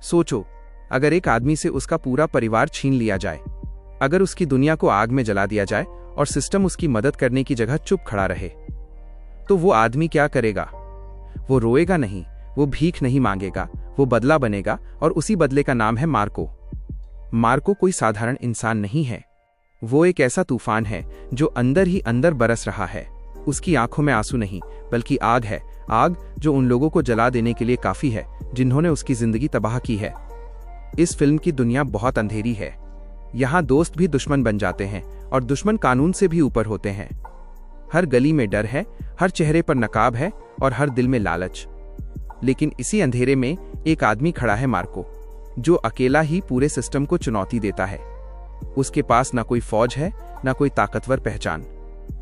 सोचो, अगर एक आदमी से उसका पूरा परिवार छीन लिया जाए, अगर उसकी दुनिया को आग में जला दिया जाए और सिस्टम उसकी मदद करने की जगह चुप खड़ा रहे, तो वो आदमी क्या करेगा? वो रोएगा नहीं, वो भीख नहीं मांगेगा, वो बदला बनेगा, और उसी बदले का नाम है मार्को। मार्को कोई साधारण इंसान नहीं है। वो एक ऐसा तूफान है जो अंदर ही अंदर बरस रहा है। उसकी आंखों में आंसू नहीं, बल्कि आग है, आग जो उन लोगों को जला देने के लिए काफी है जिन्होंने उसकी जिंदगी तबाह की है। इस फिल्म की दुनिया बहुत अंधेरी है। यहाँ दोस्त भी दुश्मन बन जाते हैं और दुश्मन कानून से भी ऊपर होते हैं। हर गली में डर है, हर चेहरे पर नकाब है और हर दिल में लालच। लेकिन इसी अंधेरे में एक आदमी खड़ा है, मार्को, जो अकेला ही पूरे सिस्टम को चुनौती देता है। उसके पास ना कोई फौज है, ना कोई ताकतवर पहचान।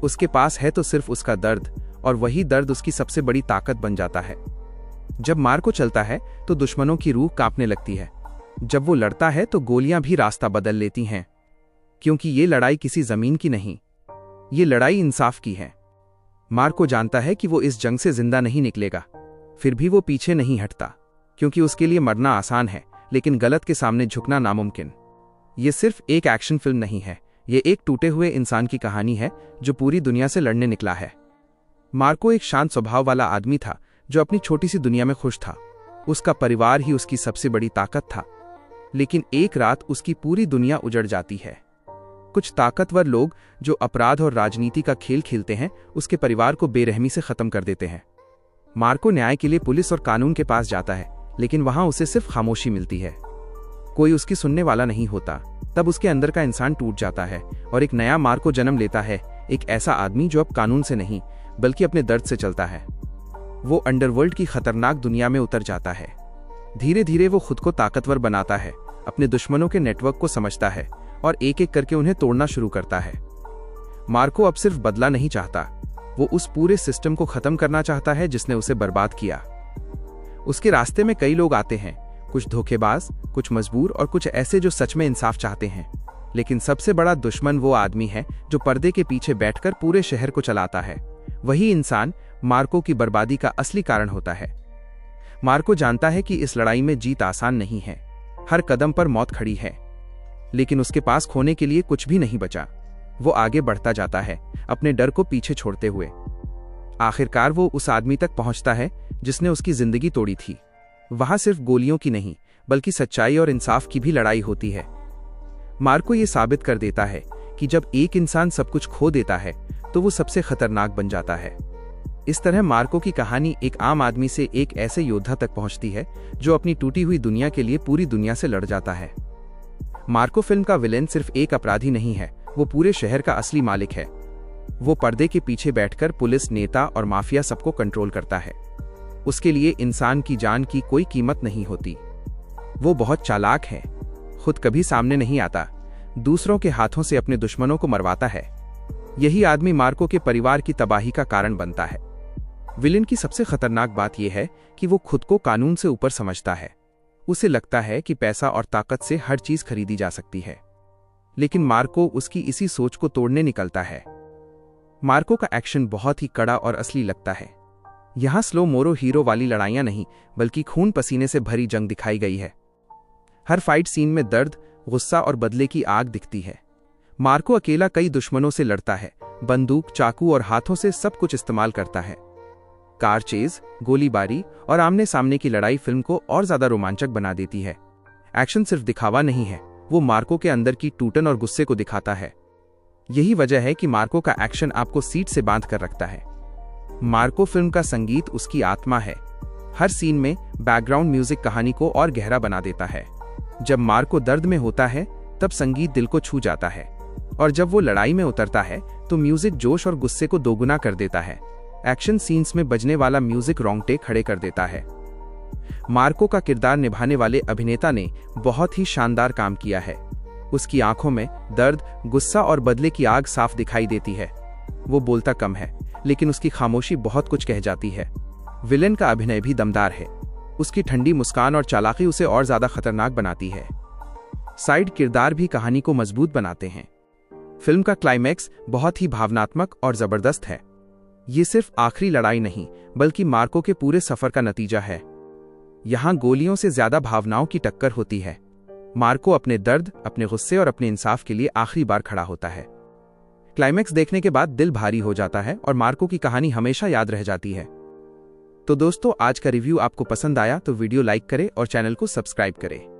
उसके पास है तो सिर्फ उसका दर्द, और वही दर्द उसकी सबसे बड़ी ताकत बन जाता है। जब मार्को चलता है तो दुश्मनों की रूह कांपने लगती है। जब वो लड़ता है तो गोलियां भी रास्ता बदल लेती हैं, क्योंकि ये लड़ाई किसी जमीन की नहीं, ये लड़ाई इंसाफ की है। मार्को जानता है कि वो इस जंग से जिंदा नहीं निकलेगा, फिर भी वो पीछे नहीं हटता, क्योंकि उसके लिए मरना आसान है, लेकिन गलत के सामने झुकना नामुमकिन। ये सिर्फ एक एक्शन फिल्म नहीं है, ये एक टूटे हुए इंसान की कहानी है जो पूरी दुनिया से लड़ने निकला है। मार्को एक शांत स्वभाव वाला आदमी था जो अपनी छोटी सी दुनिया में खुश था। उसका परिवार ही उसकी सबसे बड़ी ताकत था। लेकिन एक रात उसकी पूरी दुनिया उजड़ जाती है। कुछ ताकतवर लोग जो अपराध और राजनीति का खेल खेलते हैं, उसके परिवार को बेरहमी से खत्म कर देते हैं। मार्को न्याय के लिए पुलिस और कानून के पास जाता है, लेकिन वहां उसे सिर्फ खामोशी मिलती है। कोई उसकी सुनने वाला नहीं होता। तब उसके अंदर का इंसान टूट जाता है और एक नया मार्को जन्म लेता है, एक ऐसा आदमी जो अब कानून से नहीं बल्कि अपने दर्द से चलता है। वो अंडरवर्ल्ड की खतरनाक दुनिया में उतर जाता है। धीरे धीरे वो खुद को ताकतवर बनाता है, अपने दुश्मनों के नेटवर्क को समझता है और एक एक करके उन्हें तोड़ना शुरू करता है। मार्को अब सिर्फ बदला नहीं चाहता, वो उस पूरे सिस्टम को खत्म करना चाहता है जिसने उसे बर्बाद किया। उसके रास्ते में कई लोग आते हैं, कुछ धोखेबाज, कुछ मजबूर और कुछ ऐसे जो सच में इंसाफ चाहते हैं। लेकिन सबसे बड़ा दुश्मन वो आदमी है जो पर्दे के पीछे बैठकर पूरे शहर को चलाता है। वही इंसान मार्को की बर्बादी का असली कारण होता है। मार्को जानता है कि इस लड़ाई में जीत आसान नहीं है, हर कदम पर मौत खड़ी है, लेकिन उसके पास खोने के लिए कुछ भी नहीं बचा। वो आगे बढ़ता जाता है, अपने डर को पीछे छोड़ते हुए। आखिरकार वो उस आदमी तक पहुंचता है जिसने उसकी जिंदगी तोड़ी थी। वहां सिर्फ गोलियों की नहीं, बल्कि सच्चाई और इंसाफ की भी लड़ाई होती है। मार्को ये साबित कर देता है कि जब एक इंसान सब कुछ खो देता है तो वो सबसे खतरनाक बन जाता है। इस तरह मार्को की कहानी एक आम आदमी से एक ऐसे योद्धा तक पहुंचती है जो अपनी टूटी हुई दुनिया के लिए पूरी दुनिया से लड़ जाता है। मार्को फिल्म का विलेन सिर्फ एक अपराधी नहीं है, वो पूरे शहर का असली मालिक है। वो पर्दे के पीछे बैठकर पुलिस, नेता और माफिया सबको कंट्रोल करता है। उसके लिए इंसान की जान की कोई कीमत नहीं होती। वो बहुत चालाक है, खुद कभी सामने नहीं आता, दूसरों के हाथों से अपने दुश्मनों को मरवाता है। यही आदमी मार्को के परिवार की तबाही का कारण बनता है। विलेन की सबसे खतरनाक बात यह है कि वो खुद को कानून से ऊपर समझता है। उसे लगता है कि पैसा और ताकत से हर चीज खरीदी जा सकती है। लेकिन मार्को उसकी इसी सोच को तोड़ने निकलता है। मार्को का एक्शन बहुत ही कड़ा और असली लगता है। यहां स्लो मोरो हीरो वाली लड़ाइयां नहीं, बल्कि खून पसीने से भरी जंग दिखाई गई है। हर फाइट सीन में दर्द, गुस्सा और बदले की आग दिखती है। मार्को अकेला कई दुश्मनों से लड़ता है, बंदूक, चाकू और हाथों से सब कुछ इस्तेमाल करता है। कार चेज, गोलीबारी और आमने सामने की लड़ाई फिल्म को और ज्यादा रोमांचक बना देती है। एक्शन सिर्फ दिखावा नहीं है, वो मार्को के अंदर की टूटन और गुस्से को दिखाता है। यही वजह है कि मार्को का एक्शन आपको सीट से बांध कर रखता है। मार्को फिल्म का संगीत उसकी आत्मा है। हर सीन में बैकग्राउंड म्यूजिक कहानी को और गहरा बना देता है। जब मार्को दर्द में होता है तब संगीत दिल को छू जाता है, और जब वो लड़ाई में उतरता है तो म्यूजिक जोश और गुस्से को दोगुना कर देता है। एक्शन सीन्स में बजने वाला म्यूजिक रोंगटे खड़े कर देता है। मार्को का किरदार निभाने वाले अभिनेता ने बहुत ही शानदार काम किया है। उसकी आंखों में दर्द, गुस्सा और बदले की आग साफ दिखाई देती है। वो बोलता कम है, लेकिन उसकी खामोशी बहुत कुछ कह जाती है। विलेन का अभिनय भी दमदार है। उसकी ठंडी मुस्कान और चालाकी उसे और ज्यादा खतरनाक बनाती है। साइड किरदार भी कहानी को मजबूत बनाते हैं। फिल्म का क्लाइमैक्स बहुत ही भावनात्मक और जबरदस्त है। ये सिर्फ आखिरी लड़ाई नहीं, बल्कि मार्को के पूरे सफर का नतीजा है। यहाँ गोलियों से ज्यादा भावनाओं की टक्कर होती है। मार्को अपने दर्द, अपने गुस्से और अपने इंसाफ के लिए आखिरी बार खड़ा होता है। क्लाइमैक्स देखने के बाद दिल भारी हो जाता है और मार्को की कहानी हमेशा याद रह जाती है। तो दोस्तों, आज का रिव्यू आपको पसंद आया तो वीडियो लाइक करें और चैनल को सब्सक्राइब करें।